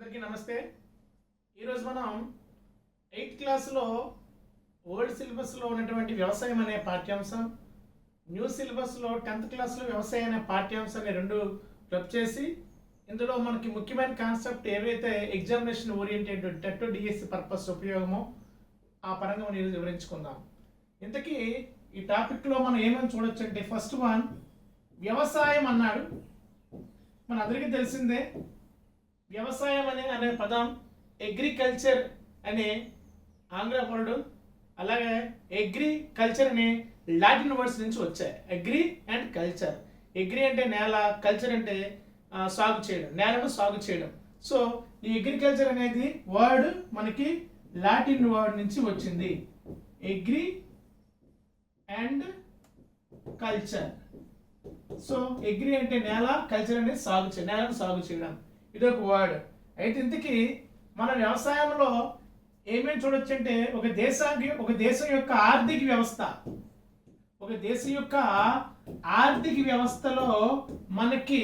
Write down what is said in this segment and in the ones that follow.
అందరికీ నమస్తే. ఈరోజు మనం 8th క్లాస్లో ఓల్డ్ సిలబస్లో ఉన్నటువంటి వ్యవసాయం అనే పాఠ్యాంశం, న్యూ సిలబస్లో 10th క్లాస్లో వ్యవసాయం అనే పాఠ్యాంశాన్ని రెండు క్లబ్ చేసి ఇందులో మనకి ముఖ్యమైన కాన్సెప్ట్ ఏవైతే examination oriented TET DSC purpose ఉపయోగమో ఆ పరంగా మనం ఈరోజు వివరించుకుందాం. ఇంతకీ ఈ టాపిక్లో మనం ఏమని చూడొచ్చు అంటే, ఫస్ట్ వన్ వ్యవసాయం అన్నాడు. మన అందరికీ తెలిసిందే వ్యవసాయం అనే పదం అగ్రికల్చర్ అనే ఆంగ్ల వర్డ్, అలాగే అగ్రికల్చర్ అనే లాటిన్ వర్డ్స్ నుంచి వచ్చాయి. Agri and culture. అగ్రి అంటే నేల, కల్చర్ అంటే సాగు చేయడం, నేలను సాగు చేయడం. సో ఈ అగ్రికల్చర్ అనేది వర్డ్ మనకి లాటిన్ వర్డ్ నుంచి వచ్చింది. Agri and culture. So agri అంటే నేల, కల్చర్ అనేది సాగు చేయడం, నేలను సాగు చేయడం. ఇది ఒక వర్డ్. అయితే ఇంతకీ మన వ్యవసాయంలో ఏమేమి చూడొచ్చు అంటే, ఒక దేశం యొక్క ఆర్థిక వ్యవస్థ, ఒక దేశం యొక్క ఆర్థిక వ్యవస్థలో మనకి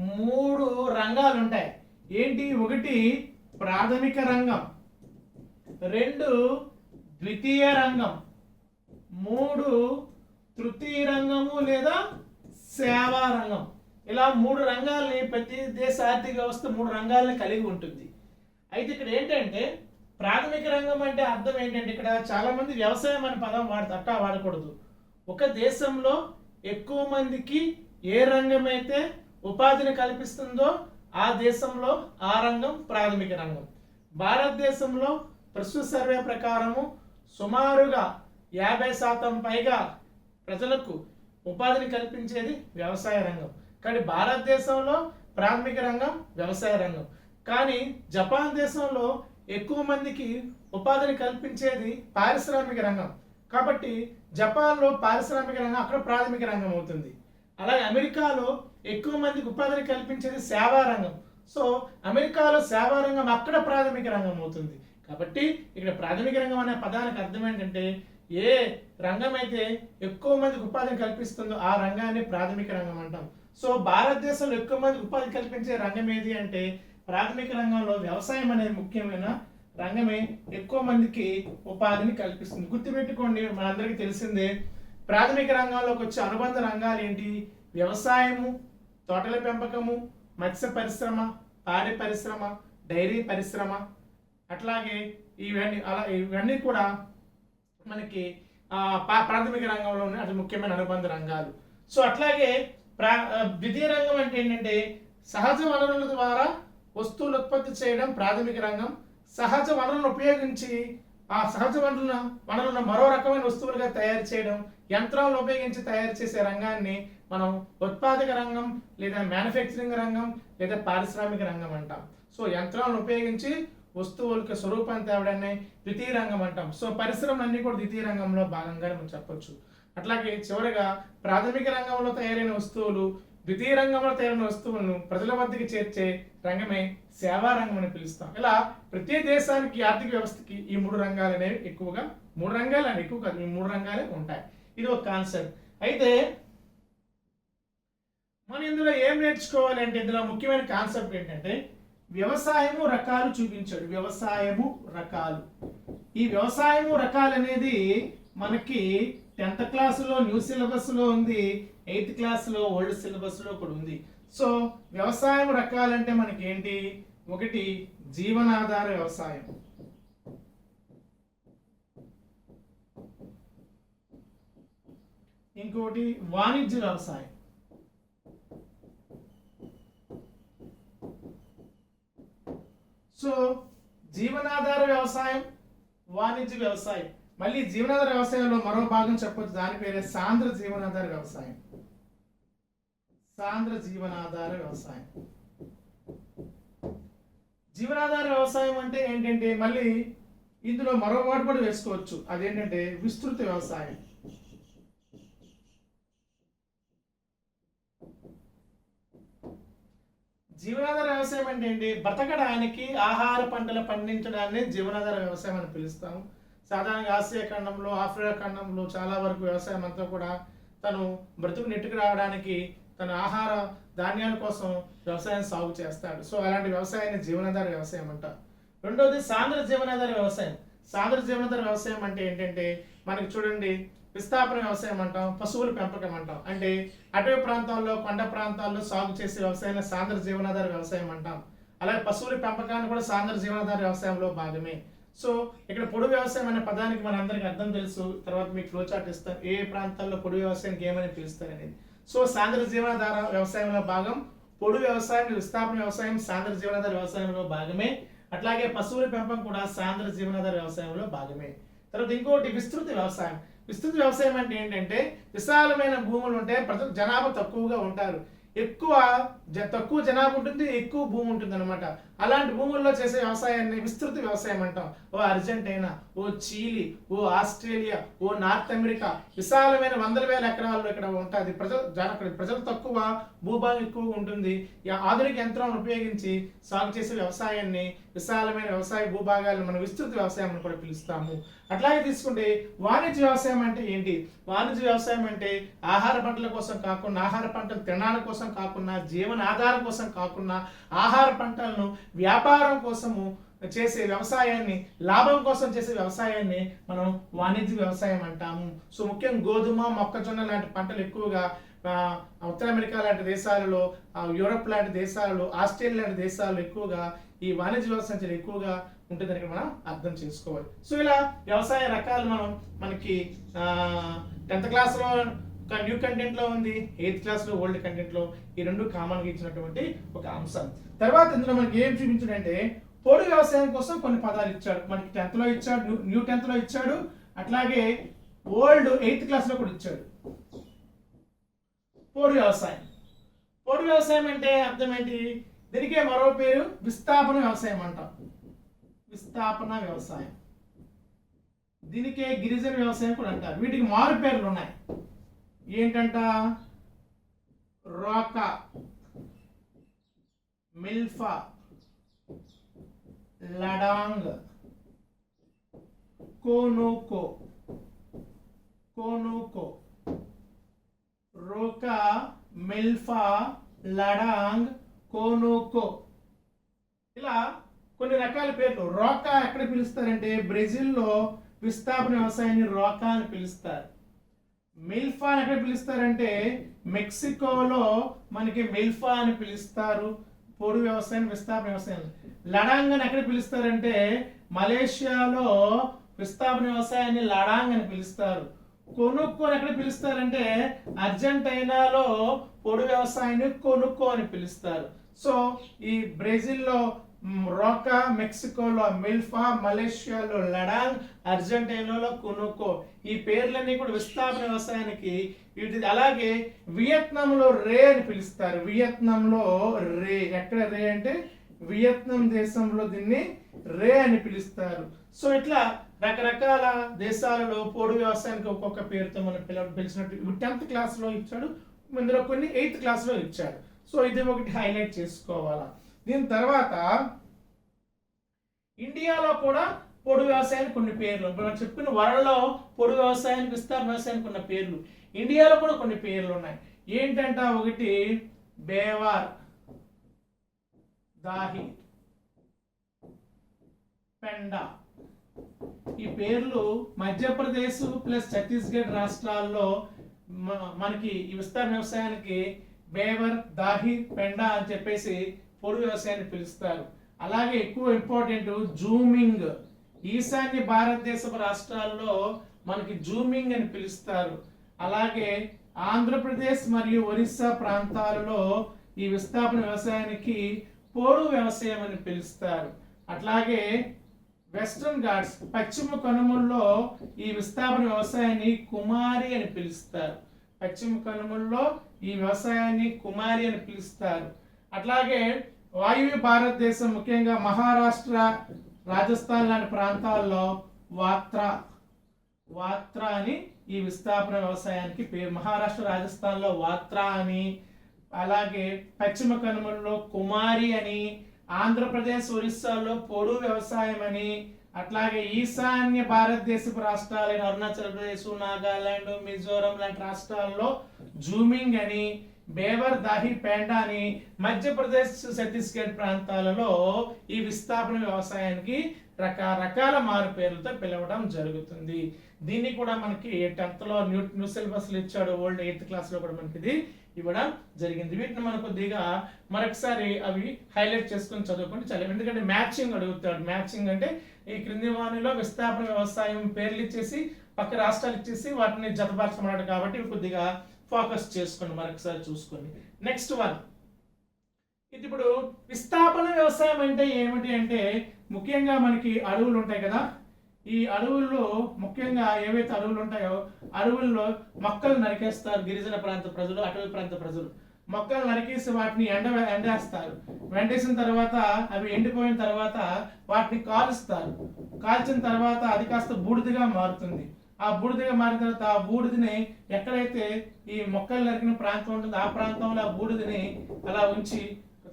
3 రంగాలు ఉంటాయి. ఏంటి? ఒకటి ప్రాథమిక రంగం, 2 ద్వితీయ రంగం, 3 తృతీయ రంగము లేదా సేవా రంగం. ఇలా 3 రంగాల్ని ప్రతి దేశ ఆర్థిక వ్యవస్థ 3 రంగాల్ని కలిగి ఉంటుంది. అయితే ఇక్కడ ఏంటంటే ప్రాథమిక రంగం అంటే అర్థం ఏంటంటే, ఇక్కడ చాలా మంది వ్యవసాయం అనే పదం అట్టా వాడకూడదు. ఒక దేశంలో ఎక్కువ మందికి ఏ రంగం అయితే ఉపాధిని కల్పిస్తుందో ఆ దేశంలో ఆ రంగం ప్రాథమిక రంగం. భారతదేశంలో ప్రస్తుత సర్వే ప్రకారము సుమారుగా 50% పైగా ప్రజలకు ఉపాధిని కల్పించేది వ్యవసాయ రంగం. కానీ భారతదేశంలో ప్రాథమిక రంగం వ్యవసాయ రంగం. కానీ జపాన్ దేశంలో ఎక్కువ మందికి ఉపాధిని కల్పించేది పారిశ్రామిక రంగం. కాబట్టి జపాన్లో పారిశ్రామిక రంగం అక్కడ ప్రాథమిక రంగం అవుతుంది. అలాగే అమెరికాలో ఎక్కువ మందికి ఉపాధిని కల్పించేది సేవా రంగం. సో అమెరికాలో సేవా రంగం అక్కడ ప్రాథమిక రంగం అవుతుంది. కాబట్టి ఇక్కడ ప్రాథమిక రంగం అనే పదానికి అర్థం ఏంటంటే, ఏ రంగం అయితే ఎక్కువ మందికి ఉపాధిని కల్పిస్తుందో ఆ రంగాన్ని ప్రాథమిక రంగం అంటాం. సో భారతదేశంలో ఎక్కువ మందికి ఉపాధి కల్పించే రంగం ఏది అంటే ప్రాథమిక రంగంలో వ్యవసాయం అనేది ముఖ్యమైన రంగమే, ఎక్కువ మందికి ఉపాధిని కల్పిస్తుంది. గుర్తుపెట్టుకోండి, మనందరికీ తెలిసిందే ప్రాథమిక రంగంలోకి వచ్చే అనుబంధ రంగాలు ఏంటి? వ్యవసాయము, తోటల పెంపకము, మత్స్య పరిశ్రమ, పాడి పరిశ్రమ, డైరీ పరిశ్రమ, అట్లాగే ఇవన్నీ కూడా మనకి ప్రాథమిక రంగంలోనే అతి ముఖ్యమైన అనుబంధ రంగాలు. సో అట్లాగే ద్వితీయ రంగం అంటే ఏంటంటే, సహజ వనరుల ద్వారా వస్తువులు ఉత్పత్తి చేయడం ప్రాథమిక రంగం. సహజ వనరులను ఉపయోగించి ఆ సహజ వనరులను మరో రకమైన వస్తువులుగా తయారు చేయడం, యంత్రాలను ఉపయోగించి తయారు చేసే రంగాన్ని మనం ఉత్పాదక రంగం లేదా మ్యానుఫ్యాక్చరింగ్ రంగం లేదా పారిశ్రామిక రంగం అంటాం. సో యంత్రాలను ఉపయోగించి వస్తువులకు స్వరూపాన్ని తేవడాన్ని ద్వితీయ రంగం అంటాం. సో పరిశ్రమలన్నీ కూడా ద్వితీయ రంగంలో భాగంగానే మనం చెప్పొచ్చు. అట్లాగే చివరిగా ప్రాథమిక రంగంలో తయారైన వస్తువులు, ద్వితీయ రంగంలో తయారైన వస్తువులను ప్రజల వద్దకి చేర్చే రంగమే సేవా రంగం అని పిలుస్తాం. ఇలా ప్రతి దేశానికి ఆర్థిక వ్యవస్థకి ఈ 3 రంగాలు అనేవి ఎక్కువగా, 3 రంగాలు అని ఎక్కువ కాదు, ఈ 3 రంగాలే ఉంటాయి. ఇది ఒక కాన్సెప్ట్. అయితే మనం ఇందులో ఏం నేర్చుకోవాలి అంటే, ఇందులో ముఖ్యమైన కాన్సెప్ట్ ఏంటంటే వ్యవసాయము రకాలు చూపించాడు. వ్యవసాయము రకాలు. ఈ వ్యవసాయము రకాలు అనేది మనకి 10th క్లాసులో న్యూ సిలబస్లో ఉంది, 8th క్లాస్లో ఓల్డ్ సిలబస్లో కూడా ఉంది. సో వ్యవసాయం రకాలంటే మనకి ఏంటి? ఒకటి జీవనాధార వ్యవసాయం, ఇంకోటి వాణిజ్య వ్యవసాయం, సో జీవనాధార వ్యవసాయం, వాణిజ్య వ్యవసాయం. మళ్ళీ జీవనాధార వ్యవసాయంలో మరో భాగం చెప్పొచ్చు, దాని పేరే సాంద్ర జీవనాధార వ్యవసాయం. సాంద్ర జీవనాధార వ్యవసాయం. జీవనాధార వ్యవసాయం అంటే ఏంటంటే, మళ్ళీ ఇందులో మరో మాట కూడా వేసుకోవచ్చు, అదేంటంటే విస్తృత వ్యవసాయం. జీవనాధార వ్యవసాయం అంటే ఏంటి? బ్రతకడానికి ఆహార పంటలు పండించడాన్ని జీవనాధార వ్యవసాయం అని పిలుస్తాం. సాధారణంగా ఆసియా ఖండంలో, ఆఫ్రికా ఖండంలో చాలా వరకు వ్యవసాయం అంతా కూడా తను బ్రతుకు నెట్టుకు రావడానికి తన ఆహార ధాన్యాల కోసం వ్యవసాయం సాగు చేస్తాడు. సో అలాంటి వ్యవసాయాన్ని జీవనాధార వ్యవసాయం అంటారు. రెండోది సాంద్ర జీవనాధార వ్యవసాయం. సాంద్ర జీవనాధార వ్యవసాయం అంటే ఏంటంటే మనకి చూడండి, విస్థాపన వ్యవసాయం అంటాం, పశువుల పెంపకం అంటాం. అంటే అటవీ ప్రాంతాల్లో, కొండ ప్రాంతాల్లో సాగు చేసే వ్యవసాయాన్ని సాంద్ర జీవనాధార వ్యవసాయం అంటాం. అలాగే పశువుల పెంపకాన్ని కూడా సాంద్ర జీవనాధార వ్యవసాయంలో భాగమే. సో ఇక్కడ పొడి వ్యవసాయం అనే పదానికి మన అందరికి అర్థం తెలుసు. తర్వాత మీకు ఫ్లో చార్ట్ ఇస్తాను, ఏ ప్రాంతాల్లో పొడి వ్యవసాయానికి ఏమని పిలుస్తారు అనేది. సో సాంద్ర జీవనాధార వ్యవసాయంలో భాగం పొడి వ్యవసాయం, విస్థాపన వ్యవసాయం సాంద్ర జీవనాధార వ్యవసాయంలో భాగమే. అట్లాగే పశువుల పెంపకం కూడా సాంద్ర జీవనాధార వ్యవసాయంలో భాగమే. తర్వాత ఇంకోటి విస్తృత వ్యవసాయం. విస్తృత వ్యవసాయం అంటే ఏంటంటే విశాలమైన భూములు ఉంటే ప్రజలు జనాభా తక్కువగా ఉంటారు, తక్కువ జనాభా ఉంటుంది, ఎక్కువ భూమి ఉంటుంది అనమాట. అలాంటి భూముల్లో చేసే వ్యవసాయాన్ని విస్తృత వ్యవసాయం అంటాం. ఓ అర్జెంటీనా, ఓ చిలీ, ఓ ఆస్ట్రేలియా, ఓ నార్త్ అమెరికా విశాలమైన వందల వేల ఎకరాల్లో ఇక్కడ ఉంటుంది. అక్కడ ప్రజలు తక్కువ, భూభాగం ఎక్కువ ఉంటుంది. ఆధునిక యంత్రాలను ఉపయోగించి సాగు చేసే వ్యవసాయాన్ని, విశాలమైన వ్యవసాయ భూభాగాలను మనం విస్తృత వ్యవసాయం అని కూడా పిలుస్తాము. అట్లాగే తీసుకుంటే వాణిజ్య వ్యవసాయం అంటే ఏంటి? వాణిజ్య వ్యవసాయం అంటే ఆహార పంటల కోసం కాకుండా, ఆహార పంటలు తినడాల కోసం కాకుండా, జీవన ఆధారం కోసం కాకుండా, ఆహార పంటలను వ్యాపారం కోసము చేసే వ్యవసాయాన్ని, లాభం కోసం చేసే వ్యవసాయాన్ని మనం వాణిజ్య వ్యవసాయం అంటాము. సో ముఖ్యంగా గోధుమ, మొక్కజొన్న లాంటి పంటలు ఎక్కువగా ఉత్తర అమెరికా లాంటి దేశాలలో, యూరప్ లాంటి దేశాలలో, ఆస్ట్రేలియా లాంటి దేశాల్లో ఎక్కువగా ఈ వాణిజ్య వ్యవసాయం చాలా ఎక్కువగా ఉంటుందని మనం అర్థం చేసుకోవాలి. సో ఇలా వ్యవసాయ రకాలు మనకి 10th క్లాస్లో న్యూ కంటెంట్ లో ఉంది, 8th క్లాస్ లో ఓల్డ్ కంటెంట్ లో ఈ రెండు కామన్ గా ఇచ్చినటువంటి ఒక అంశం. తర్వాత ఇందులో మనకి ఏం చూపించాడంటే పొడి వ్యవసాయం కోసం కొన్ని పదాలు ఇచ్చాడు. మనకి 10th లో ఇచ్చాడు, న్యూ 10th లో ఇచ్చాడు, అట్లాగే ఓల్డ్ 8th క్లాస్ లో కూడా ఇచ్చాడు. పొడి వ్యవసాయం. పొడి వ్యవసాయం అంటే అర్థం ఏంటి? దీనికే మరో పేరు విస్థాపన వ్యవసాయం అంటాం. విస్థాపన వ్యవసాయం, దీనికే గిరిజన వ్యవసాయం కూడా అంటారు. వీటికి మారు పేర్లు ఉన్నాయి. ఏంటంట? రోకా, మిల్ఫా, లడాంగ్, కోనుకో. రోకా, మిల్ఫా, లడాంగ్, కోనుకో ఇలా కొన్ని రకాల పేర్లు. రోకా ఎక్కడ పిలుస్తారంటే బ్రెజిల్లో విస్థాపన వ్యవసాయాన్ని రోకా అని పిలుస్తారు. మిల్ఫా అని ఎక్కడ పిలుస్తారంటే మెక్సికోలో మనకి మిల్ఫా అని పిలుస్తారు, పొడి వ్యవసాయం, విస్థాపన వ్యవసాయం. లడాంగ్ అని ఎక్కడ పిలుస్తారంటే మలేషియాలో విస్థాపన వ్యవసాయాన్ని లడాంగ్ అని పిలుస్తారు. కొనుక్కో అని ఎక్కడ పిలుస్తారంటే అర్జెంటీనాలో పొడి వ్యవసాయాన్ని కొనుక్కో అని పిలుస్తారు. సో ఈ బ్రెజిల్లో రోకా, మెక్సికోలో మిల్ఫా, మలేషియాలో లడాంగ్, అర్జెంటీనాలో కొనుక్కో ఈ పేర్లన్నీ కూడా విస్థాపన వ్యవసాయానికి వీటి. అలాగే వియత్నాంలో రే అని పిలుస్తారు. వియత్నాంలో రే, ఎక్కడ రే అంటే వియత్నాం దేశంలో దీన్ని రే అని పిలుస్తారు. సో ఇట్లా రకరకాల దేశాలలో పొడి వ్యవసాయానికి ఒక్కొక్క పేరుతో మనం పిలిచినట్టు 10th క్లాస్లో ఇచ్చాడు, ఇందులో కొన్ని 8th క్లాస్లో ఇచ్చాడు. సో ఇది ఒకటి హైలైట్ చేసుకోవాలా. దీని తర్వాత ఇండియాలో కూడా పొడి వ్యవసాయానికి కొన్ని పేర్లు, మనం చెప్పిన వరల్డ్లో పొడి వ్యవసాయానికి, విస్తార వ్యవసాయానికి ఉన్న పేర్లు ఇండియాలో కూడా కొన్ని పేర్లు ఉన్నాయి. ఏంటంట? ఒకటి బేవార్, దాహి, పెండా. ఈ పేర్లు మధ్యప్రదేశ్ ప్లస్ ఛత్తీస్గఢ్ రాష్ట్రాల్లో మనకి ఈ విస్తార వ్యవసాయానికి బేవర్, దాహి, పెండా అని చెప్పేసి పొడి వ్యవసాయాన్ని పిలుస్తారు. అలాగే ఎక్కువ ఇంపార్టెంట్ జూమింగ్, ఈశాన్య భారతదేశపు రాష్ట్రాల్లో మనకి జూమింగ్ అని పిలుస్తారు. అలాగే ఆంధ్రప్రదేశ్ మరియు ఒరిస్సా ప్రాంతాలలో ఈ విస్థాపన వ్యవసాయానికి పోడు వ్యవసాయం అని పిలుస్తారు. అట్లాగే వెస్టర్న్ ఘాట్స్, పశ్చిమ కనుమల్లో ఈ విస్థాపన వ్యవసాయాన్ని కుమారి అని పిలుస్తారు. పశ్చిమ కనుమల్లో ఈ వ్యవసాయాన్ని కుమారి అని పిలుస్తారు. అట్లాగే వాయువ్య భారతదేశం, ముఖ్యంగా మహారాష్ట్ర, రాజస్థాన్ లాంటి ప్రాంతాల్లో వాత్రా అని ఈ విస్థాపన వ్యవసాయానికి పేరు. మహారాష్ట్ర, రాజస్థాన్లో వాత్రా అని, అలాగే పశ్చిమ కనుమల్లో కుమారి అని, ఆంధ్రప్రదేశ్, ఒరిస్సాలో పొడు వ్యవసాయం అని, అట్లాగే ఈశాన్య భారతదేశపు రాష్ట్రాలైన అరుణాచల్ ప్రదేశ్, నాగాలాండ్, మిజోరం లాంటి రాష్ట్రాల్లో జూమింగ్ అని, బేవర్, దాహి, పేండా అని మధ్యప్రదేశ్, ఛత్తీస్గఢ్ ప్రాంతాలలో ఈ విస్థాపన వ్యవసాయానికి రకరకాల మారు పేర్లతో పిలవడం జరుగుతుంది. దీన్ని కూడా మనకి 10th లో న్యూ సిలబస్లు ఇచ్చాడు. ఓల్డ్ 8th క్లాస్లో కూడా మనకి ఇది ఇవ్వడం జరిగింది. వీటిని మనం కొద్దిగా మరొకసారి అవి హైలైట్ చేసుకొని చదువుకుంటే చాలా, ఎందుకంటే మ్యాచింగ్ అడుగుతాడు. మ్యాచింగ్ అంటే ఈ క్రింది వాణిలో విస్థాపన వ్యవసాయం పేర్లు ఇచ్చేసి పక్క రాష్ట్రాలు ఇచ్చేసి వాటిని జతపరచమన్నాడు కాబట్టి కొద్దిగా ఫోకస్ చేసుకోండి, మరొకసారి చూసుకోండి. నెక్స్ట్ వన్, ఇది ఇప్పుడు విస్థాపన వ్యవసాయం అంటే ఏమిటి అంటే ముఖ్యంగా మనకి అడవులు ఉంటాయి కదా, ఈ అడవుల్లో ముఖ్యంగా ఏవైతే అడవులు ఉంటాయో అడవుల్లో మొక్కలు నరికేస్తారు. గిరిజన ప్రాంత ప్రజలు, అటవీ ప్రాంత ప్రజలు మొక్కలు నరికేసి వాటిని ఎండేస్తారు. ఎండేసిన తర్వాత అవి ఎండిపోయిన తర్వాత వాటిని కాలుస్తారు. కాల్చిన తర్వాత అది కాస్త బూడిదగా మారుతుంది. ఆ బూడిదగా మారిన తర్వాత ఆ బూడిదని ఎక్కడైతే ఈ మొక్కలు నరికిన ప్రాంతం ఉంటుందో ఆ ప్రాంతంలో ఆ బూడిదని అలా ఉంచి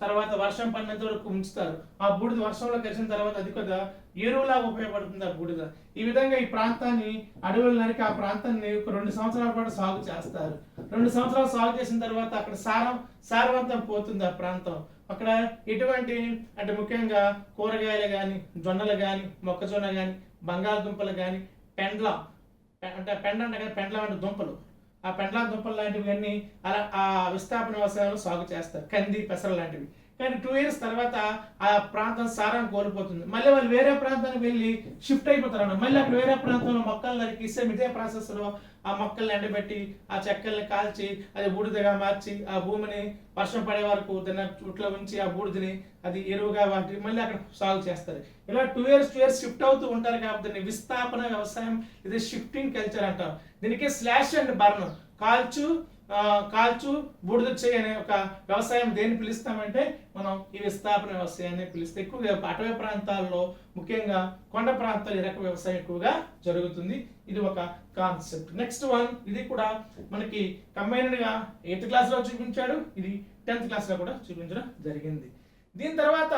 తర్వాత వర్షం పడినంత వరకు ఉంచుతారు. ఆ బూడిద వర్షంలో కలిసిన తర్వాత అది కొద్దిగా ఎరువులాగా ఉపయోగపడుతుంది ఆ బూడిద. ఈ విధంగా ఈ ప్రాంతాన్ని అడవులు నరికి ఆ ప్రాంతాన్ని ఒక 2 సంవత్సరాల పాటు సాగు చేస్తారు. 2 సంవత్సరాలు సాగు చేసిన తర్వాత అక్కడ సారవంతం పోతుంది ఆ ప్రాంతం. అక్కడ ఎటువంటి అంటే ముఖ్యంగా కూరగాయలు కానీ, జొన్నలు కానీ, మొక్కజొన్న కానీ, బంగాళదుంపలు కానీ, పెండ్ల అంటే పెండ్లం అంటే దుంపలు, ఆ పెండ్లా దుంపలు లాంటివి అన్నీ అలా ఆ విస్థాపన వ్యవసాయంలో సాగు చేస్తారు. కంది, పెసర లాంటివి. కానీ 2 years తర్వాత ఆ ప్రాంతం సారం కోల్పోతుంది. మళ్ళీ వాళ్ళు వేరే ప్రాంతానికి వెళ్ళి షిఫ్ట్ అయిపోతారు అన్నమాట. మళ్ళీ అక్కడ వేరే ప్రాంతంలో మొక్కలు నరికి సేమ్ ఇదే ప్రాసెస్లో ఆ మొక్కల్ని ఎండబెట్టి ఆ చెక్కల్ని కాల్చి అది బూడిదగా మార్చి ఆ భూమిని వర్షం పడే వరకు దాన్ని చుట్లో ఉంచి ఆ బూడిదని అది ఎరువుగా వాటి మళ్ళీ అక్కడ సాగు చేస్తారు. ఇలా 2 years షిఫ్ట్ అవుతూ ఉంటారు కాబట్టి దీన్ని విస్థాపన వ్యవసాయం, ఇది షిఫ్టింగ్ కల్చర్ అంటాం. దీనికి స్లాష్ అండ్ బర్న్, కాల్చు బూడిద చేయి అనే ఒక వ్యవసాయం దేన్ని పిలుస్తామంటే మనం ఈ విస్థాపన వ్యవసాయాన్ని పిలుస్తాం. ఎక్కువగా అటవీ ప్రాంతాల్లో ముఖ్యంగా కొండ ప్రాంతాలు ఈ రకం వ్యవసాయం ఎక్కువగా జరుగుతుంది. ఇది ఒక కాన్సెప్ట్. నెక్స్ట్ వన్, ఇది కూడా మనకి కంబైన్డ్ గా 8th క్లాస్లో చూపించాడు, ఇది 10th క్లాస్లో కూడా చూపించడం జరిగింది. దీని తర్వాత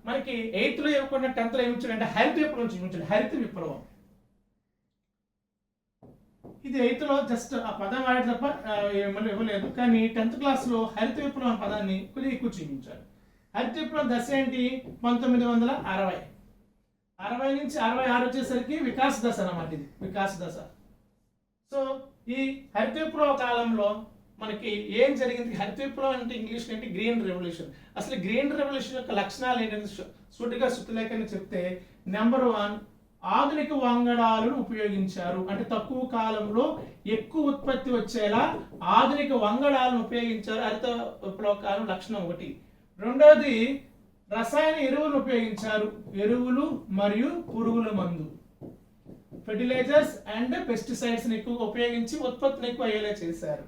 మనకి 8th లో ఇవ్వకుండా 10th లో ఏమి ఇచ్చాడంటే హరిత విప్లవం చూపించాడు. హరిత విప్లవం ఇది 8th లో జస్ట్ ఆ పదం వాడే తప్ప మళ్ళీ ఇవ్వలేదు. కానీ 10th క్లాస్లో హరిత విప్లవం అనే పదాన్ని కొద్దిగా ఎక్కువ చూపించాడు. హరిత విప్లవం దశ ఏంటి? 1960 నుంచి 66 వచ్చేసరికి వికాస దశ అన్నమాట. ఇది వికాస దశ. సో ఈ హరిత విప్లవ కాలంలో మనకి ఏం జరిగింది? హరిత విప్లవం అంటే ఇంగ్లీష్ ఏంటి? Green revolution. అసలు గ్రీన్ రెవల్యూషన్ యొక్క లక్షణాలు ఏంటంటే సూటిగా సుత్తులేకని చెప్తే, నెంబర్ 1, ఆధునిక వంగడాలను ఉపయోగించారు. అంటే తక్కువ కాలంలో ఎక్కువ ఉత్పత్తి వచ్చేలా ఆధునిక వంగడాలను ఉపయోగించారు. హరిత విప్లవ కాలం లక్షణం 1. రెండోది, రసాయన ఎరువులు ఉపయోగించారు. ఎరువులు మరియు పురుగుల మందు, ఫెర్టిలైజర్స్ అండ్ పెస్టిసైడ్స్ ఎక్కువగా ఉపయోగించి ఉత్పత్తిని ఎక్కువ అయ్యేలా చేశారు.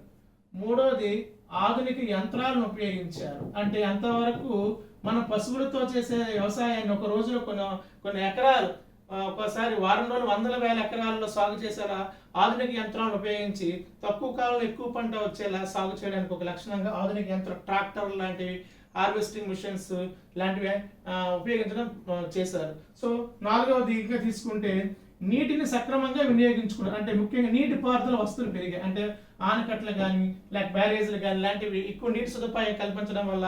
మూడోది, ఆధునిక యంత్రాలను ఉపయోగించారు. అంటే అంతవరకు మన పశువులతో చేసే వ్యవసాయాన్ని ఒక రోజులో కొన్ని ఎకరాలు, ఒకసారి వారం రోజులు వందల వేల ఎకరాల్లో సాగు చేసేలా ఆధునిక యంత్రాలను ఉపయోగించి తక్కువ కాలంలో ఎక్కువ పంట వచ్చేలా సాగు చేయడానికి ఒక లక్షణంగా ఆధునిక ట్రాక్టర్లు లాంటివి, హార్వెస్టింగ్ మిషన్స్ లాంటివి ఉపయోగించడం చేశారు. సో 4వది ఇంకా తీసుకుంటే నీటిని సక్రమంగా వినియోగించుకున్నారు. అంటే ముఖ్యంగా నీటి పారుదల వస్తువులు పెరిగాయి. అంటే ఆనకట్టలు కానీ లేక బ్యారేజీలు కానీ లాంటివి ఎక్కువ నీటి సదుపాయం కల్పించడం వల్ల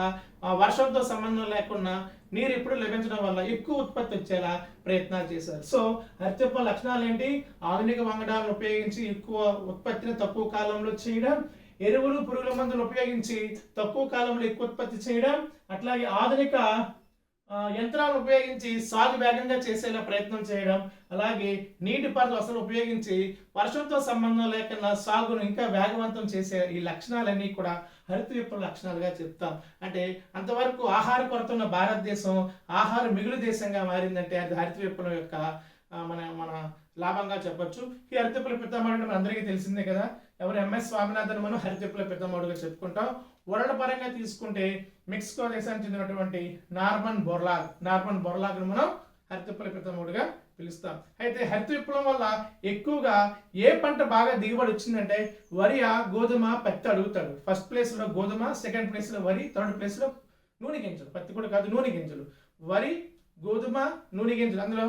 వర్షంతో సంబంధం లేకుండా నీరు ఎప్పుడు లభించడం వల్ల ఎక్కువ ఉత్పత్తి వచ్చేలా ప్రయత్నాలు చేశారు. సో హరిత విప్లవ లక్షణాలు ఏంటి? ఆధునిక వంగడాలను ఉపయోగించి ఎక్కువ ఉత్పత్తిని తక్కువ కాలంలో చేయడం, ఎరువులు పురుగుల మందులు ఉపయోగించి తక్కువ కాలంలో ఎక్కువ ఉత్పత్తి చేయడం, అట్లాగే ఆధునిక యంత్రాలను ఉపయోగించి సాగు వేగంగా చేసేలా ప్రయత్నం చేయడం, అలాగే నీటిపారుదల వసతులు ఉపయోగించి వర్షంతో సంబంధం లేకుండా సాగును ఇంకా వేగవంతం చేసే ఈ లక్షణాలన్నీ కూడా హరిత విప్లవ లక్షణాలుగా చెప్తాం. అంటే అంతవరకు ఆహార కొరత ఉన్న భారతదేశం ఆహార మిగులు దేశంగా మారిందంటే అది హరిత విప్లవం యొక్క మన లాభంగా చెప్పొచ్చు. ఈ హరిత విప్లవ పితామహుడు మన అందరికీ తెలిసిందే కదా. ఎవరు? ఎంఎస్ స్వామినాథన్ మనం హరిత విప్లవ పితామహుడుగా చెప్పుకుంటాం. వరల్డ్ పరంగా తీసుకుంటే మెక్సికో దేశానికి చెందినటువంటి నార్మన్ బొర్లాగ్ను మనం హరిత విప్లవ పితామహుడుగా పిలుస్తాం. అయితే హరిత విప్లవం వల్ల ఎక్కువగా ఏ పంట బాగా దిగుబడి వచ్చిందంటే వరి, గోధుమ, పత్తి అడుగుతాడు. ఫస్ట్ ప్లేస్లో గోధుమ, సెకండ్ ప్లేస్లో వరి, థర్డ్ ప్లేస్లో నూనె గింజలు. పత్తి కూడా కాదు, నూనె గింజలు. వరి, గోధుమ, నూనె గింజలు. అందులో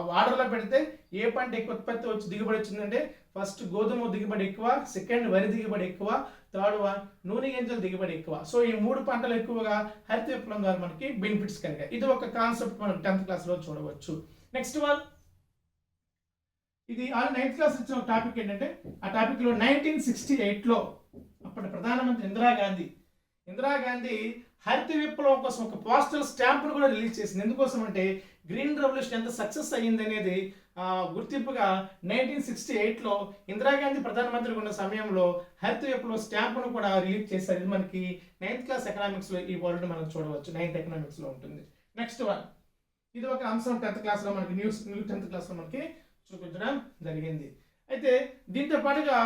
వాటర్లో పెడితే ఏ పంట ఎక్కువ ఉత్పత్తి వచ్చి దిగుబడి వచ్చిందంటే ఫస్ట్ గోధుమ దిగుబడి ఎక్కువ, సెకండ్ వరి దిగుబడి ఎక్కువ, థర్డ్ వన్ నూనె గింజలు దిగుబడి ఎక్కువ. సో ఈ 3 పంటలు ఎక్కువగా హరిత విప్లవం ద్వారా మనకి బెనిఫిట్స్ కలిగాయి. ఇది ఒక కాన్సెప్ట్ మనం 10th క్లాస్లో చూడవచ్చు. నెక్స్ట్ వన్, ఇది 9th క్లాస్ ఇచ్చిన టాపిక్ ఏంటంటే, ఆ టాపిక్లో 1968లో అప్పటి ప్రధానమంత్రి ఇందిరాగాంధీ హరిత విప్లవం కోసం ఒక పోస్టల్ స్టాంపును కూడా రిలీజ్ చేసింది. ఎందుకోసం అంటే గ్రీన్ రెవల్యూషన్ ఎంత సక్సెస్ అయ్యింది అనేది గుర్తింపుగా 1968లో ఇందిరాగాంధీ ప్రధానమంత్రిగా ఉన్న సమయంలో హరిత విప్లవ స్టాంపును కూడా రిలీజ్ చేశారు. ఇది మనకి 9th క్లాస్ ఎకనామిక్స్లో ఈ వర్డ్ మనం చూడవచ్చు. 9th ఎకనామిక్స్లో ఉంటుంది. నెక్స్ట్ వన్, ఇది ఒక అంశం 10th క్లాస్లో మనకి న్యూ 10th క్లాస్లో మనకి చూపించడం జరిగింది. అయితే దీంతో పాటుగా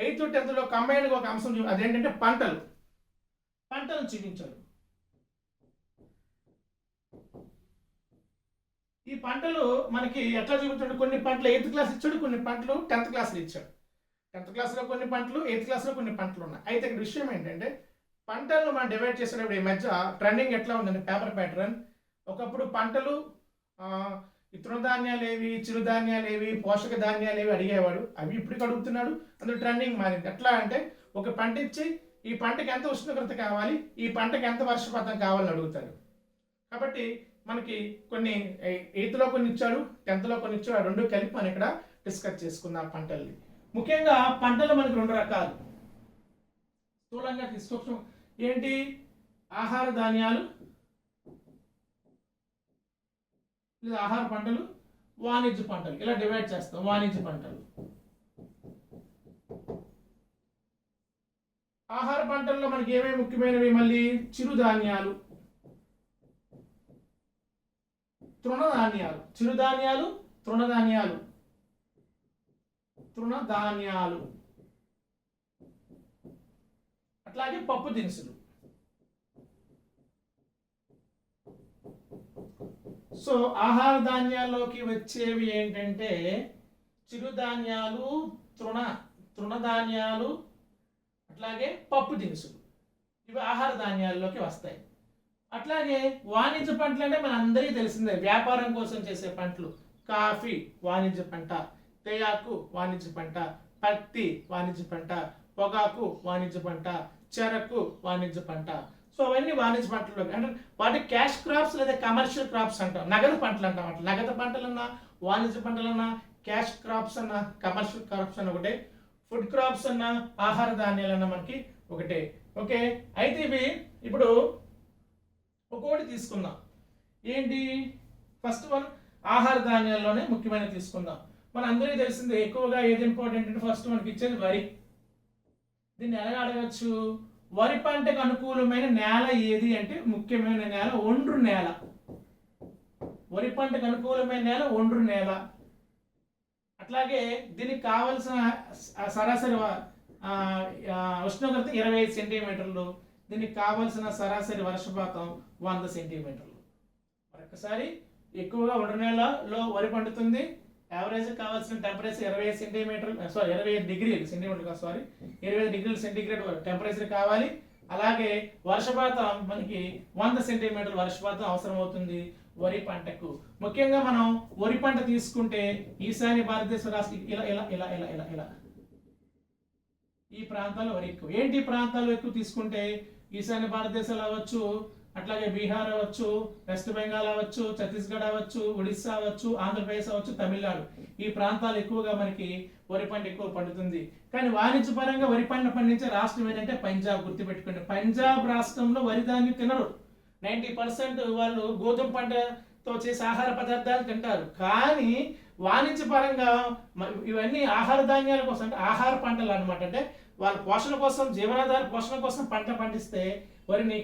8th 10thలో కంబైన్డ్గా ఒక అంశం అదేంటంటే పంటలు చూపించారు. ఈ పంటలు మనకి ఎట్లా చూపించాడు, కొన్ని పంటలు 8th క్లాస్ ఇచ్చాడు, కొన్ని పంటలు 10th క్లాస్లో ఇచ్చాడు. 10th క్లాస్లో కొన్ని పంటలు, 8th క్లాస్లో కొన్ని పంటలు ఉన్నాయి. అయితే ఇక్కడ విషయం ఏంటంటే పంటలను మనం డివైడ్ చేసేటప్పుడు ఈ మధ్య ట్రెండింగ్ ఎట్లా ఉందండి, పేపర్ ప్యాటర్న్. ఒకప్పుడు పంటలు తృణధాన్యాలు ఏవి, చిరుధాన్యాలు ఏవి, పోషక ధాన్యాలు ఏవి అడిగేవాడు. అవి ఇప్పటికి అడుగుతున్నాడు. అందులో ట్రెండింగ్ మారింది. ఎట్లా అంటే ఒక పంట ఇచ్చి ఈ పంటకి ఎంత ఉష్ణోగ్రత కావాలి, ఈ పంటకి ఎంత వర్షపాతం కావాలని అడుగుతాడు. కాబట్టి మనకి కొన్ని 8thలో కొన్ని ఇచ్చాడు, 10thలో కొన్ని ఇచ్చాడు. ఆ రెండు కలిపి మనం ఇక్కడ డిస్కస్ చేసుకుందాం పంటల్ని. ముఖ్యంగా పంటలు మనకి 2 రకాలు స్థూలంగా తీసుకోవచ్చు. ఏంటి, ఆహార ధాన్యాలు లేదా ఆహార పంటలు, వాణిజ్య పంటలు. ఇలా డివైడ్ చేస్తాం. వాణిజ్య పంటలు, ఆహార పంటల్లో మనకి ఏమేమి ముఖ్యమైనవి, మళ్ళీ చిరుధాన్యాలు, తృణధాన్యాలు, చిరుధాన్యాలు, తృణధాన్యాలు, అట్లాగే పప్పు దినుసులు. సో ఆహార ధాన్యాల్లోకి వచ్చేవి ఏంటంటే చిరుధాన్యాలు, తృణధాన్యాలు, అట్లాగే పప్పు దినుసులు. ఇవి ఆహార ధాన్యాల్లోకి వస్తాయి. అట్లాగే వాణిజ్య పంటలు అంటే మన అందరికీ తెలిసిందే, వ్యాపారం కోసం చేసే పంటలు. కాఫీ వాణిజ్య పంట, తేయాకు వాణిజ్య పంట, పత్తి వాణిజ్య పంట, పొగాకు వాణిజ్య పంట, చెరకు వాణిజ్య పంట. సో అవన్నీ వాణిజ్య పంటలు అంటే వాటి క్యాష్ క్రాప్స్ లేదా కమర్షియల్ క్రాప్స్ అంటాం. నగదు పంటలు అంటాం. అట్లా నగదు పంటలన్నా, వాణిజ్య పంటలన్నా, క్యాష్ క్రాప్స్ అన్నా, కమర్షియల్ క్రాప్స్ అన్న ఒకటే, ఫుడ్ క్రాప్స్ అన్న, ఆహార ధాన్యాలన్నా మనకి ఒకటే. ఓకే, అయితే ఇవి ఇప్పుడు ఒక్కొక్కటి తీసుకుందాం. ఏంటి, ఫస్ట్ వన్ ఆహార ధాన్యాల్లోనే ముఖ్యమైన తీసుకుందాం. మన అందరికీ తెలిసిందే, ఎక్కువగా ఏది ఇంపార్టెంట్ అంటే ఫస్ట్ మనకి ఇచ్చేది వరి. దీన్ని ఎలా అడగచ్చు, వరి పంటకు అనుకూలమైన నేల ఏది అంటే ముఖ్యమైన నేల ఒండ్రు నేల. వరి పంటకు అనుకూలమైన నేల ఒండ్రు నేల. అట్లాగే దీనికి కావలసిన సరాసరి ఉష్ణోగ్రత 25 సెంటీమీటర్లు. దీనికి కావలసిన సరాసరి వర్షపాతం 100 సెంటీమీటర్లు. మరొకసారి, ఎక్కువగా ఒండ్రు నేలలో వరి పండుతుంది. యావరేజ్ కావాల్సిన టెంపరేచర్ 25 డిగ్రీలు సెంటీగ్రేడ్ టెంపరేచర్ కావాలి. అలాగే వర్షపాతం మనకి 100 సెంటీమీటర్ల వర్షపాతం అవసరం అవుతుంది వరి పంటకు. ముఖ్యంగా మనం వరి పంట తీసుకుంటే ఈశాన్య భారతదేశ రాష్ట్రం ఇలా ఇలా ఇలా ఇలా ఇలా ఇలా ఈ ప్రాంతాల్లో వరి ఎక్కువ. ఏంటి ప్రాంతాల్లో ఎక్కువ తీసుకుంటే ఈశాన్య భారతదేశాలు అవ్వచ్చు, అట్లాగే బీహార్ అవ్వచ్చు, వెస్ట్ బెంగాల్ అవ్వచ్చు, ఛత్తీస్గఢ్ అవ్వచ్చు, ఒడిస్సా అవ్వచ్చు, ఆంధ్రప్రదేశ్ అవ్వచ్చు, తమిళనాడు. ఈ ప్రాంతాలు ఎక్కువగా మనకి వరి పంట ఎక్కువ పండుతుంది. కానీ వాణిజ్య పరంగా వరి పంట పండించే రాష్ట్రం ఏంటంటే పంజాబ్. గుర్తుపెట్టుకోండి, పంజాబ్ రాష్ట్రంలో వరి ధాన్యం తినరు. 90% వాళ్ళు గోధుమ పంటతో చేసే ఆహార పదార్థాలు తింటారు. కానీ వాణిజ్య పరంగా ఇవన్నీ ఆహార ధాన్యాల కోసం, అంటే ఆహార పంటలు అనమాట. అంటే వాళ్ళ పోషణ కోసం, జీవనాధార పోషణ కోసం పంట పండిస్తే వరిని,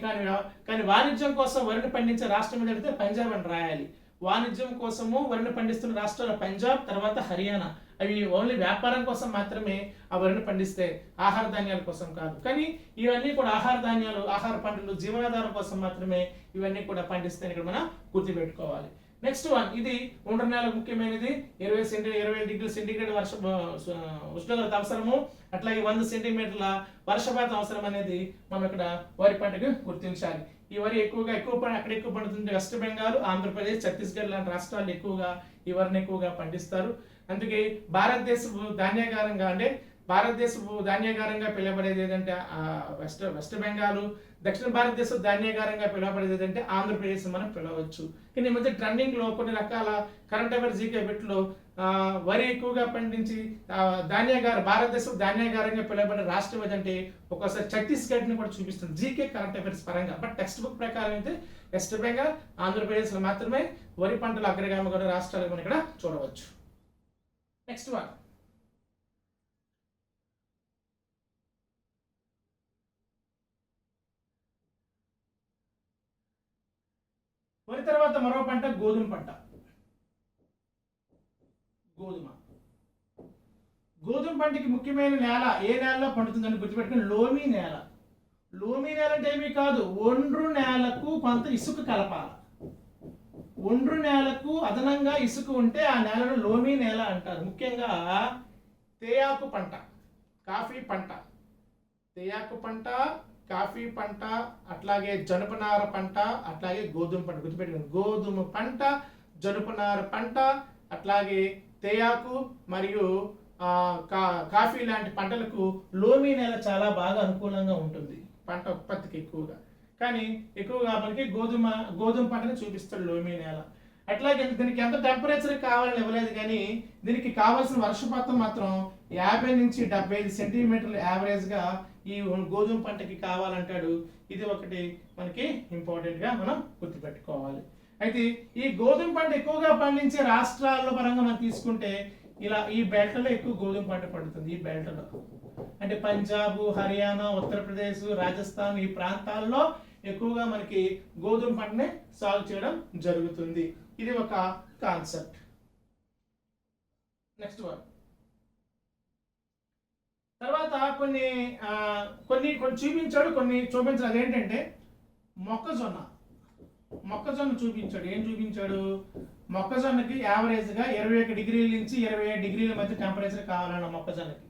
కానీ వాణిజ్యం కోసం వరిని పండించే రాష్ట్రం ఏంటంటే పంజాబ్ అని రాయాలి. వాణిజ్యం కోసము వరిని పండిస్తున్న రాష్ట్రాలు పంజాబ్, తర్వాత హర్యానా. అవి ఓన్లీ వ్యాపారం కోసం మాత్రమే ఆ వరిని పండిస్తే, ఆహార ధాన్యాల కోసం కాదు. కానీ ఇవన్నీ కూడా ఆహార ధాన్యాలు, ఆహార పంటలు జీవనాధారం కోసం మాత్రమే ఇవన్నీ కూడా పండిస్తే ఇక్కడ మనం గుర్తుపెట్టుకోవాలి. నెక్స్ట్ వన్, ఇది ఒండ్రు నేలకు ముఖ్యమైనది. 20 డిగ్రీ సెంటీగ్రేడ్ ఉష్ణోగ్రత అవసరము, అట్లాగే 100 సెంటీమీటర్ల వర్షపాతం అవసరం అనేది మనం ఇక్కడ వరి పంటకు గుర్తించాలి. ఈ వరి అక్కడ ఎక్కువ పండుతుంది వెస్ట్ బెంగాల్, ఆంధ్రప్రదేశ్, ఛత్తీస్గఢ్ లాంటి రాష్ట్రాలు ఎక్కువగా ఈ వరిని ఎక్కువగా పండిస్తారు. అందుకే భారతదేశపు ధాన్యాగారంగా పిలువబడేది ఏదంటే వెస్ట్ బెంగాల్, దక్షిణ భారతదేశం ధాన్యాగారంగా పిలువబడేది ఏదంటే ఆంధ్రప్రదేశ్ మనం పిలవచ్చు. కానీ ఈ మధ్య ట్రెండింగ్ లో కొన్ని రకాల కరెంట్ అఫైర్స్ జీకే బిట్లో వరి ఎక్కువగా పండించి భారతదేశం ధాన్యాగారంగా పిలువబడే రాష్ట్రం ఏదంటే ఒక్కోసారి ఛత్తీస్గఢ్ ని కూడా చూపిస్తుంది జీకే కరెంట్ అఫైర్స్ పరంగా. బట్ టెక్స్ట్ బుక్ ప్రకారం అయితే వెస్ట్ బెంగాల్, ఆంధ్రప్రదేశ్ లో మాత్రమే వరి పంటలు అగ్రగామిగా రాష్ట్రాలు మనం ఇక్కడ చూడవచ్చు. నెక్స్ట్ వన్, వరి తర్వాత మరో పంట గోధుమ పంట. గోధుమ పంటకి ముఖ్యమైన నేల ఏ నేలలో పండుతుందని గుర్తుపెట్టుకుని లోమి నేల. లోమి నేల అంటే ఏమీ కాదు, ఒండ్రు నేలకు కొంత ఇసుక కలపాలి. ఒండ్రు నేలకు అదనంగా ఇసుక ఉంటే ఆ నేలను లోమి నేల అంటారు. ముఖ్యంగా తేయాకు పంట, కాఫీ పంట, కాఫీ పంట, అట్లాగే జనపనార పంట, అట్లాగే గోధుమ పంట. గుర్తుపెట్టుకోండి, గోధుమ పంట, జనపనార పంట, అట్లాగే తేయాకు మరియు కాఫీ లాంటి పంటలకు లోమి నేల చాలా బాగా అనుకూలంగా ఉంటుంది పంట ఉత్పత్తికి ఎక్కువగా. కానీ ఎక్కువగా మనకి గోధుమ పంటని చూపిస్తాడు లోమి నేల. అట్లాగే దీనికి ఎంత టెంపరేచర్ కావాలని ఇవ్వలేదు, కానీ దీనికి కావాల్సిన వర్షపాతం మాత్రం 50 నుంచి 75 సెంటీమీటర్లు యావరేజ్ గా ఈ గోధుమ పంటకి కావాలంటాడు. ఇది ఒకటి మనకి ఇంపార్టెంట్ గా మనం గుర్తుపెట్టుకోవాలి. అయితే ఈ గోధుమ పంట ఎక్కువగా పండించే రాష్ట్రాల పరంగా మనం తీసుకుంటే ఇలా ఈ బెల్ట్లో ఎక్కువ గోధుమ పంట పండుతుంది. ఈ బెల్ట్లో అంటే పంజాబ్, హర్యానా, ఉత్తరప్రదేశ్, రాజస్థాన్ ఈ ప్రాంతాల్లో ఎక్కువగా మనకి గోధుమ పంటని సాగు చేయడం జరుగుతుంది. ఇది ఒక కాన్సెప్ట్. నెక్స్ట్ వన్, తర్వాత కొన్ని చూపించాడు, కొన్ని చూపించాడు. అదేంటంటే మొక్కజొన్న చూపించాడు. ఏం చూపించాడు? మొక్కజొన్నకి యావరేజ్ గా 21 డిగ్రీల నుంచి 27 డిగ్రీల మధ్య టెంపరేచర్ కావాలన్న మొక్కజొన్నకి.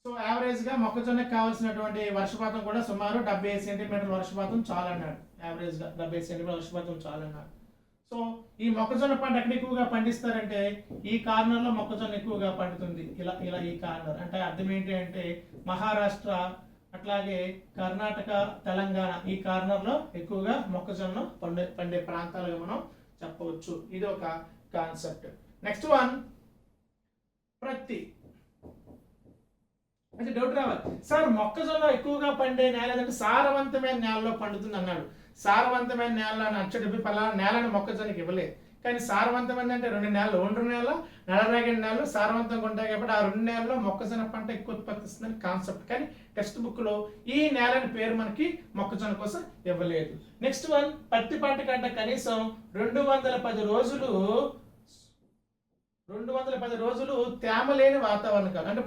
సో యావరేజ్ గా మొక్కజొన్నకి కావాల్సినటువంటి వర్షపాతం కూడా సుమారు 75 సెంటీమీటర్ల వర్షపాతం చాలన్నాడు. యావరేజ్ గా 75 సెంటీమీటర్ల వర్షపాతం చాలన్నాడు. సో ఈ మొక్కజొన్న పంట ఎక్కడ ఎక్కువగా పండిస్తారంటే ఈ కార్నర్ లో మొక్కజొన్న ఎక్కువగా పండుతుంది. ఇలా ఈ కార్నర్ అంటే అర్థం ఏంటి అంటే మహారాష్ట్ర, అట్లాగే కర్ణాటక, తెలంగాణ ఈ కార్నర్ లో ఎక్కువగా మొక్కజొన్న పండే ప్రాంతాలుగా మనం చెప్పవచ్చు. ఇది ఒక కాన్సెప్ట్. నెక్స్ట్ వన్, ప్రత్తి. అయితే డౌట్ రావాలి, సార్ మొక్కజొన్న ఎక్కువగా పండే నేల ఏదంటే సారవంతమైన నేలలో పండుతుంది అన్నాడు. సారవంతమైన నేలని అచ్చడిపి పలానా నేలని మొక్కజొన్నకి ఇవ్వలేదు. కానీ సారవంతమైన అంటే 2 నేలలు, ఒండ్రు నేల, నల్లరేగడి నేలలు సారవంతంగా ఉంటాయి కాబట్టి ఆ 2 నేలల్లో మొక్కజొన్న పంట ఎక్కువ ఉత్పత్తి ఇస్తుందని కాన్సెప్ట్. కానీ టెక్స్ట్ బుక్ లో ఈ నేలని పేరు మనకి మొక్కజొన్న కోసం ఇవ్వలేదు. నెక్స్ట్ వన్, పత్తి పంట కంటే కనీసం 210 రోజులు తేమ లేని వాతావరణం కావాలి. అంటే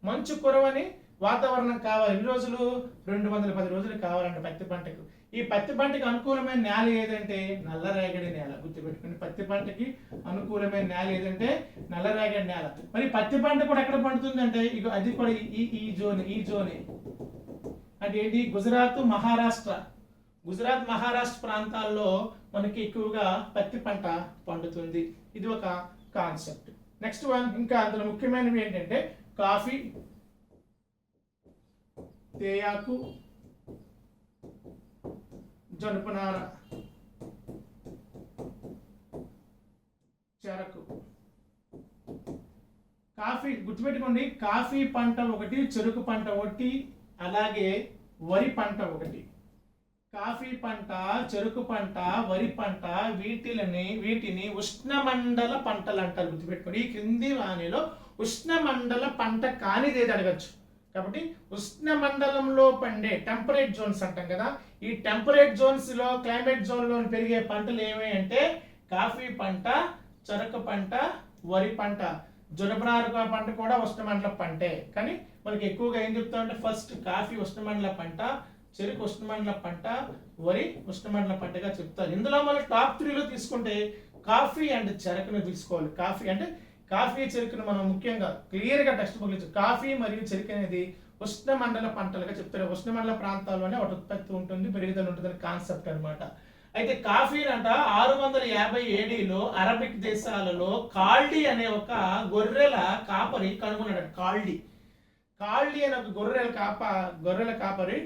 మంచు కురవని వాతావరణం కావాలి. ఎన్ని రోజులు? 210 రోజులు కావాలంటే పత్తి పంటకు. ఈ పత్తి పంటకి అనుకూలమైన నేల ఏదంటే నల్లరేగడి నేల. గుర్తుపెట్టుకుని, పత్తి పంటకి అనుకూలమైన నేల ఏదంటే నల్లరేగడి నేల. మరి పత్తి పంట కూడా ఎక్కడ పండుతుంది అంటే అది కూడా ఈ జోనే అంటే ఏంటి? గుజరాత్, మహారాష్ట్ర ప్రాంతాల్లో మనకి ఎక్కువగా పత్తి పంట పండుతుంది. ఇది ఒక కాన్సెప్ట్. నెక్స్ట్ వన్, ఇంకా అందులో ముఖ్యమైనవి ఏంటంటే కాఫీ, తేయాకు, జనపనార, చెరకు. కాఫీ గుర్తుపెట్టుకోండి, కాఫీ పంట ఒకటి, చెరుకు పంట ఒకటి, అలాగే వరి పంట ఒకటి. కాఫీ పంట, చెరుకు పంట, వరి పంట వీటిని ఉష్ణమండల పంటలు అంటారు. గుర్తుపెట్టుకోండి, ఈ క్రింది వానిలో ఉష్ణమండల పంట కానిదేది అడగచ్చు. కాబట్టి ఉష్ణమండలంలో పండే టెంపరేట్ జోన్స్ అంటాం కదా, ఈ టెంపరేట్ జోన్స్ లో క్లైమేట్ జోన్ లో పెరిగే పంటలు ఏమి అంటే కాఫీ పంట, చెరకు పంట, వరి పంట. జనపనార పంట కూడా ఉష్ణమండల పంటే. కానీ మనకి ఎక్కువగా ఏం చెప్తామంటే ఫస్ట్ కాఫీ ఉష్ణమండల పంట, చెరుకు ఉష్ణమండల పంట, వరి ఉష్ణమండల పంటగా చెప్తారు. ఇందులో మనం టాప్ 3లో తీసుకుంటే కాఫీ అండ్ చెరకును తీసుకోవాలి. కాఫీ చెరుకును మనం ముఖ్యంగా క్లియర్గా టెక్స్ట్ బుక్ కాఫీ మరియు చెరుకు అనేది ఉష్ణమండల పంటలుగా చెప్తారు. ఉష్ణమండల ప్రాంతాల్లోనే వాటి ఉత్పత్తి ఉంటుంది, పెరుగుదల ఉంటుంది కాన్సెప్ట్ అనమాట. అయితే కాఫీని అంట 650 ఏడీలో అరబిక్ దేశాలలో కాల్డీ అనే ఒక గొర్రెల కాపరి కనుగొన్నాడు. కాల్డీ అనే ఒక గొర్రెల కాపరి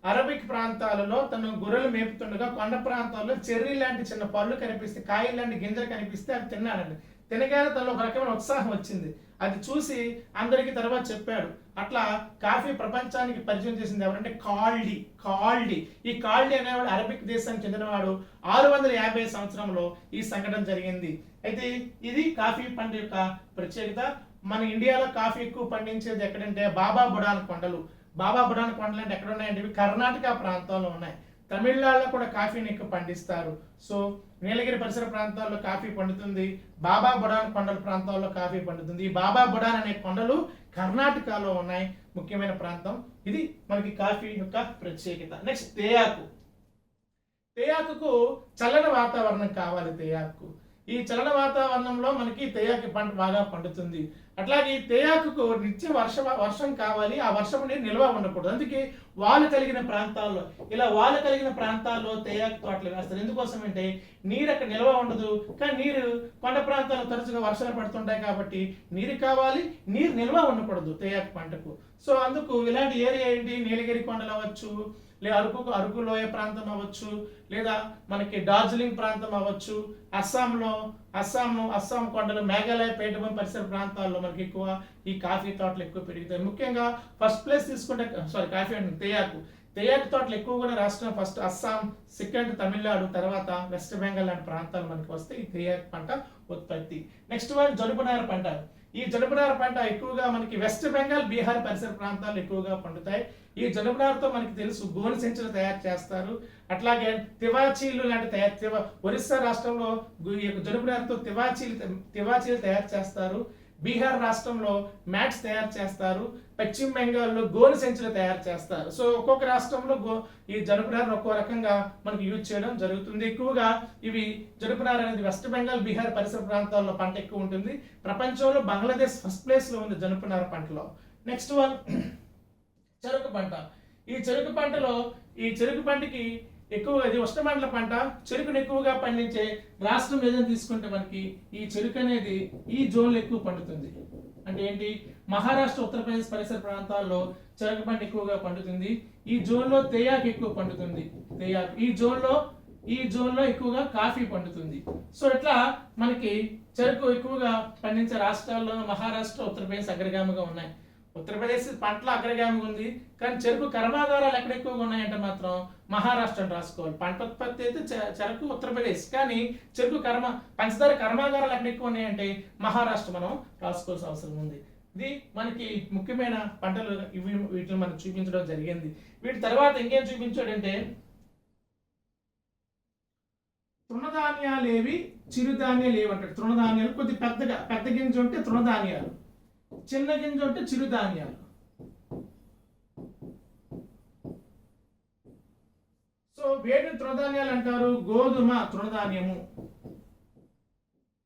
అరబిక్ ప్రాంతాలలో తను గొర్రెలు మేపుతుండగా కొండ ప్రాంతాల్లో చెర్రీ లాంటి చిన్న పళ్ళు కనిపిస్తే, కాయలు లాంటి గింజలు కనిపిస్తే అది తిన్నాడండి. తినగానే తనలో ఒక రకమైన ఉత్సాహం వచ్చింది. అది చూసి అందరికీ తర్వాత చెప్పాడు. అట్లా కాఫీ ప్రపంచానికి పరిచయం చేసింది ఎవరంటే కాల్డీ. ఈ కాల్డీ అనేవాడు అరబిక్ దేశానికి చెందినవాడు. 650 సంవత్సరంలో ఈ సంఘటన జరిగింది. అయితే ఇది కాఫీ పంట యొక్క ప్రత్యేకత. మన ఇండియాలో కాఫీ ఎక్కువ పండించేది ఎక్కడంటే బాబా బుడాన్ కొండలు అంటే ఎక్కడ ఉన్నాయంటే ఇవి కర్ణాటక ప్రాంతాల్లో ఉన్నాయి. తమిళనాడులో కూడా కాఫీని ఎక్కువ పండిస్తారు. సో నీలగిరి పరిసర ప్రాంతాల్లో కాఫీ పండుతుంది. బాబా బుడాన్ కొండల ప్రాంతాల్లో కాఫీ పండుతుంది. ఈ బాబా బుడాన్ అనే కొండలు కర్ణాటకలో ఉన్నాయి, ముఖ్యమైన ప్రాంతం. ఇది మనకి కాఫీ యొక్క ప్రత్యేకత. నెక్స్ట్ తేయాకుకు చల్లని వాతావరణం కావాలి. ఈ చలన వాతావరణంలో మనకి తేయాకు పంట బాగా పండుతుంది. అట్లాగే తేయాకుకు నిత్యం వర్షం కావాలి. ఆ వర్షం అనేది నిల్వ ఉండకూడదు. అందుకే వాలు కలిగిన ప్రాంతాల్లో తేయాకు తోటలు వేస్తారు. ఎందుకోసం అంటే నీరు అక్కడ నిల్వ ఉండదు, కానీ నీరు కొండ ప్రాంతాల్లో తరచుగా వర్షాలు పడుతుంటాయి కాబట్టి నీరు కావాలి, నీరు నిల్వ ఉండకూడదు తేయాకు పంటకు. సో అందుకు ఇలాంటి ఏరియా ఏంటి, నీలగిరి కొండలు అవ్వచ్చు, లేదా అరకు లోయ ప్రాంతం అవ్వచ్చు, లేదా మనకి డార్జిలింగ్ ప్రాంతం అవ్వచ్చు, అస్సాం కొండలు, మేఘాలయ పీఠభూమి పరిసర ప్రాంతాల్లో మనకి ఎక్కువ ఈ కాఫీ తోటలు ఎక్కువ పెరుగుతాయి. ముఖ్యంగా ఫస్ట్ ప్లేస్ తీసుకుంటే కాఫీ అంటే తేయాకు తోటలు ఎక్కువగా రాష్ట్రం ఫస్ట్ అస్సాం, సెకండ్ తమిళనాడు, తర్వాత వెస్ట్ బెంగాల్ లాంటి ప్రాంతాలు మనకి వస్తే ఈ తేయాకు పంట ఉత్పత్తి. నెక్స్ట్ వన్ జనుపునార పంట. ఈ జనుపునార పంట ఎక్కువగా మనకి వెస్ట్ బెంగాల్, బీహార్ పరిసర ప్రాంతాలు ఎక్కువగా పండుతాయి. ఈ జనుపునారతో మనకి తెలుసు గోను సంచులు తయారు చేస్తారు. అట్లాగే తివాచీలు లాంటి ఒరిస్సా రాష్ట్రంలో జనుపునారతో తివాచీలు తయారు చేస్తారు. బీహార్ రాష్ట్రంలో మ్యాట్స్ తయారు చేస్తారు. పశ్చిమ బెంగాల్లో గోను సంచులు తయారు చేస్తారు. సో ఒక్కొక్క రాష్ట్రంలో ఈ జనుపునారను ఒక్కో రకంగా మనకి యూజ్ చేయడం జరుగుతుంది. ఎక్కువగా ఇవి జనుపునార అనేది వెస్ట్ బెంగాల్, బీహార్ పరిసర ప్రాంతాల్లో పంట ఎక్కువ ఉంటుంది. ప్రపంచంలో బంగ్లాదేశ్ ఫస్ట్ ప్లేస్ లో ఉంది జనుపునార పంటలో. నెక్స్ట్ వన్ చెరుకు పంట. ఈ చెరుకు పంటకి ఎక్కువగా ఇది ఉష్ణమండల పంట. చెరుకును ఎక్కువగా పండించే రాష్ట్రం ఏదైనా తీసుకుంటే మనకి ఈ చెరుకు అనేది ఈ జోన్లో ఎక్కువ పండుతుంది. అంటే ఏంటి, మహారాష్ట్ర, ఉత్తరప్రదేశ్ పరిసర ప్రాంతాల్లో చెరుకు పంట ఎక్కువగా పండుతుంది. ఈ జోన్లో తేయాకు ఎక్కువ పండుతుంది. ఈ జోన్లో ఎక్కువగా కాఫీ పండుతుంది. సో ఇట్లా మనకి చెరుకు ఎక్కువగా పండించే రాష్ట్రాల్లో మహారాష్ట్ర, ఉత్తరప్రదేశ్ అగ్రగామిగా ఉన్నాయి. ఉత్తరప్రదేశ్ పంటల అగ్రగామి ఉంది, కానీ చెరుకు కర్మాగారాలు ఎక్కడ ఎక్కువగా ఉన్నాయంటే మాత్రం మహారాష్ట్రను రాసుకోవాలి. పంట ఉత్పత్తి అయితే చెరుకు ఉత్తరప్రదేశ్, కానీ పంచదార కర్మాగారాలు ఎక్కడ ఎక్కువ ఉన్నాయంటే మహారాష్ట్ర మనం రాసుకోవాల్సిన అవసరం ఉంది. ఇది మనకి ముఖ్యమైన పంటలు. వీటిని మనం చూపించడం జరిగింది. వీటి తర్వాత ఇంకేం చూపించాడంటే తృణధాన్యాలేవి, చిరుధాన్యాలు ఏవి అంటాడు. తృణధాన్యాలు కొద్ది పెద్ద గింజ ఉంటే తృణధాన్యాలు, చిన్న గింజ ఉంటే చిరుధాన్యాలు. సో వేటిని తృణధాన్యాలు అంటారు? గోధుమ తృణధాన్యము,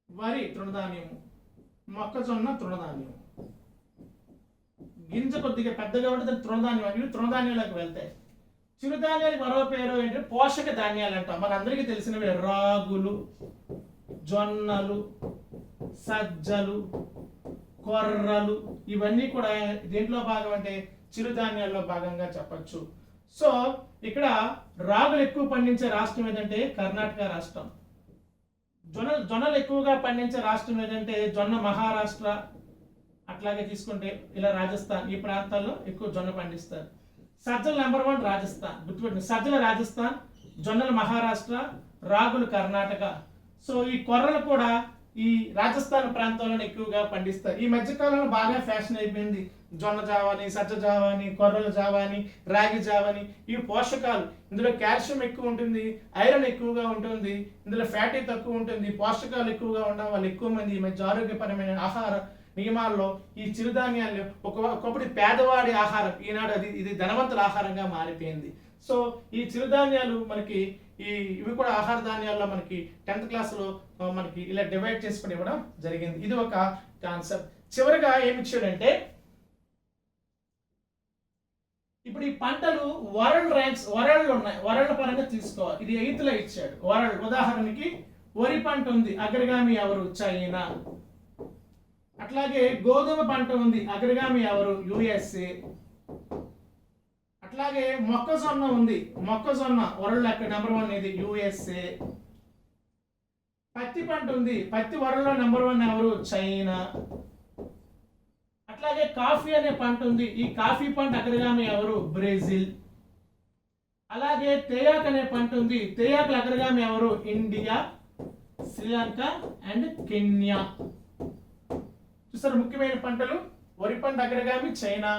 వరి తృణధాన్యము, మొక్కజొన్న తృణధాన్యము. గింజ కొద్దిగా పెద్దగా ఉంటుంది తృణధాన్యం. ఇవి తృణధాన్యాలకు వెళ్తాయి. చిరుధాన్యాలకు మరో పేరు ఏంటంటే పోషక ధాన్యాలు అంటాం. మనందరికీ తెలిసినవి రాగులు, జొన్నలు, సజ్జలు, కొర్రలు. ఇవన్నీ కూడా దేంట్లో భాగం అంటే చిరుధాన్యాల్లో భాగంగా చెప్పచ్చు. సో ఇక్కడ రాగులు ఎక్కువ పండించే రాష్ట్రం ఏదంటే కర్ణాటక రాష్ట్రం. జొన్నలు ఎక్కువగా పండించే రాష్ట్రం ఏదంటే మహారాష్ట్ర. అట్లాగే తీసుకుంటే ఇలా రాజస్థాన్, ఈ ప్రాంతాల్లో ఎక్కువ జొన్న పండిస్తారు. సజ్జలు నెంబర్ 1 రాజస్థాన్. గుర్తుపెట్టింది, సజ్జలు రాజస్థాన్, జొన్నలు మహారాష్ట్ర, రాగులు కర్ణాటక. సో ఈ కొర్రలు కూడా ఈ రాజస్థాన్ ప్రాంతంలో ఎక్కువగా పండిస్తారు. ఈ మధ్యకాలంలో బాగా ఫ్యాషన్ అయిపోయింది జొన్న జావాని, సజ్జ జావాని, కొర్రల జావాని, రాగి జావాని. ఇవి పోషకాలు. ఇందులో కాల్షియం ఎక్కువ ఉంటుంది, ఐరన్ ఎక్కువగా ఉంటుంది, ఇందులో ఫ్యాటీ తక్కువ ఉంటుంది. పోషకాలు ఎక్కువగా ఉండడం వల్ల ఎక్కువ మంది ఈ మధ్య ఆరోగ్యపరమైన ఆహార నియమాల్లో ఈ చిరుధాన్యాలు ఒకప్పుడు పేదవాడి ఆహారం, ఈనాడు ఇది ధనవంతుల ఆహారంగా మారిపోయింది. సో ఈ చిరుధాన్యాలు మనకి ఇవి కూడా ఆహార ధాన్యాల్లో మనకి 10th క్లాస్లో మనకి ఇలా డివైడ్ చేసుకుని ఇవ్వడం జరిగింది. ఇది ఒక కాన్సెప్ట్. చివరిగా ఏమి ఇచ్చాడంటే ఇప్పుడు ఈ పంటలు వరల్డ్ ర్యాంక్స్ వరల్డ్ ఉన్నాయి, వరల్డ్ పరంగా తీసుకోవాలి. ఇది 8th లో ఇచ్చాడు వరల్డ్. ఉదాహరణకి వరి పంట ఉంది, అగ్రగామి ఎవరు? చైనా. అట్లాగే గోధుమ పంట ఉంది, అగ్రగామి ఎవరు? యుఎస్ఏ. అట్లాగే మొక్కజొన్న ఉంది, మొక్కజొన్న వరల్డ్ నెంబర్ 1 ఇది యుఎస్ఏ. పత్తి పంట ఉంది, పత్తి వరల్డ్ లో నెంబర్ 1 ఎవరు? చైనా. అట్లాగే కాఫీ అనే పంట ఉంది, ఈ కాఫీ పంట అగ్రగామి ఎవరు? బ్రెజిల్. అలాగే తేయాకు అనే పంట ఉంది, తేయాకుల అగ్రగామి ఎవరు? India, Sri Lanka and Kenya. చూసారు ముఖ్యమైన పంటలు. వరి పంట అగ్రగామి చైనా,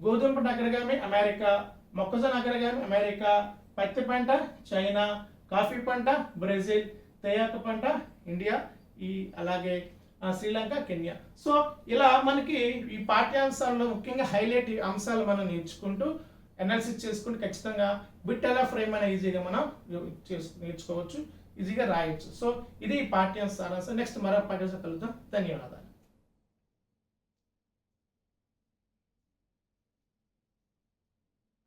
గోధుమ పంట అగ్రగామి అమెరికా, మొక్కజొన్న అగ్రగామి అమెరికా, పత్తి పంట చైనా, కాఫీ పంట బ్రెజిల్, తేయాకు పంట ఇండియా, అలాగే శ్రీలంక, కెన్యా. సో ఇలా మనకి ఈ పాఠ్యాంశాల్లో ముఖ్యంగా హైలైట్ అంశాలు మనం నేర్చుకుంటూ అనాలిసిస్ చేసుకుంటూ ఖచ్చితంగా బిట్ ఎలా ఫ్రేమ్ అనే ఈజీగా మనం నేర్చుకోవచ్చు, ఈజీగా రాయొచ్చు. సో ఇది పాఠ్యాంశ సారాంశం. నెక్స్ట్ మరో పాఠ్యాంశం కలుద్దాం. ధన్యవాదాలు.